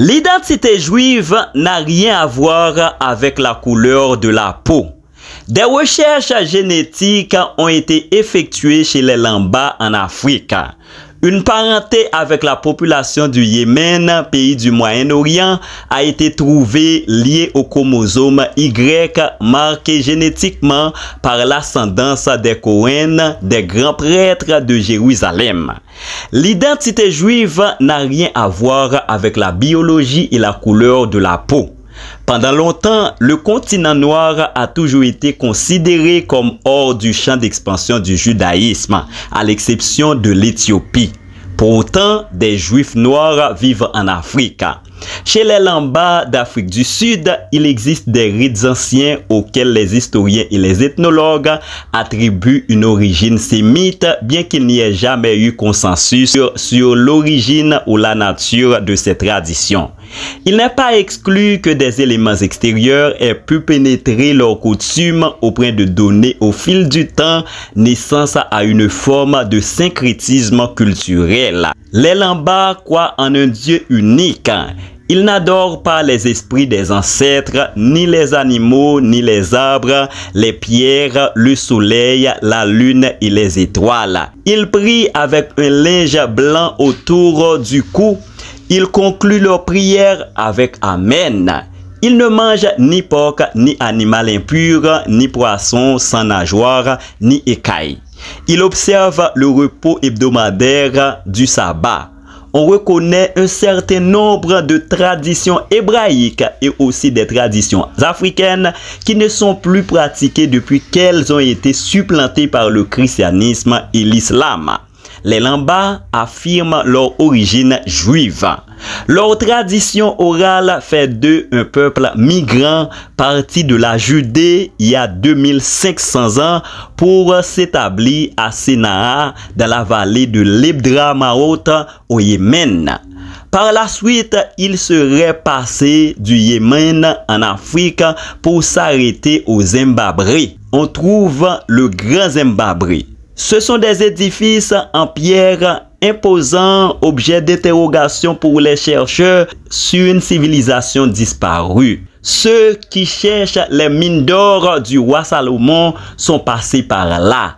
L'identité juive n'a rien à voir avec la couleur de la peau. Des recherches génétiques ont été effectuées chez les Lamba en Afrique. Une parenté avec la population du Yémen, pays du Moyen-Orient, a été trouvée liée au chromosome Y marqué génétiquement par l'ascendance des Cohen, des grands prêtres de Jérusalem. L'identité juive n'a rien à voir avec la biologie et la couleur de la peau. Pendant longtemps, le continent noir a toujours été considéré comme hors du champ d'expansion du judaïsme, à l'exception de l'Éthiopie. Pourtant, des Juifs noirs vivent en Afrique. Chez les Lamba d'Afrique du Sud, il existe des rites anciens auxquels les historiens et les ethnologues attribuent une origine sémite, bien qu'il n'y ait jamais eu consensus sur l'origine ou la nature de ces traditions. Il n'est pas exclu que des éléments extérieurs aient pu pénétrer leurs coutumes au point de donner au fil du temps naissance à une forme de syncrétisme culturel. Les Lamba croient en un Dieu unique. Ils n'adorent pas les esprits des ancêtres, ni les animaux, ni les arbres, les pierres, le soleil, la lune et les étoiles. Ils prient avec un linge blanc autour du cou. Ils concluent leur prière avec Amen. Ils ne mangent ni porc, ni animal impur, ni poisson sans nageoire, ni écailles. Ils observent le repos hebdomadaire du sabbat. On reconnaît un certain nombre de traditions hébraïques et aussi des traditions africaines qui ne sont plus pratiquées depuis qu'elles ont été supplantées par le christianisme et l'islam. Les Lamba affirment leur origine juive. Leur tradition orale fait d'eux un peuple migrant parti de la Judée il y a 2500 ans pour s'établir à Sénaa dans la vallée de l'Ebdramaout au Yémen. Par la suite, ils seraient passés du Yémen en Afrique pour s'arrêter au Zimbabwe. On trouve le Grand Zimbabwe. Ce sont des édifices en pierre imposants, objets d'interrogation pour les chercheurs sur une civilisation disparue. Ceux qui cherchent les mines d'or du roi Salomon sont passés par là.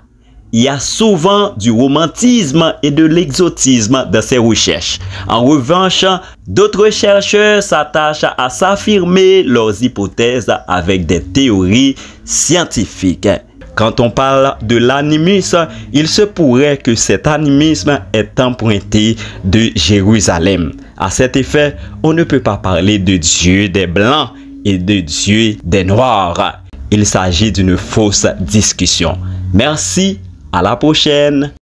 Il y a souvent du romantisme et de l'exotisme dans ces recherches. En revanche, d'autres chercheurs s'attachent à s'affirmer leurs hypothèses avec des théories scientifiques. Quand on parle de l'animisme, il se pourrait que cet animisme est emprunté de Jérusalem. À cet effet, on ne peut pas parler de Dieu des Blancs et de Dieu des Noirs. Il s'agit d'une fausse discussion. Merci, à la prochaine.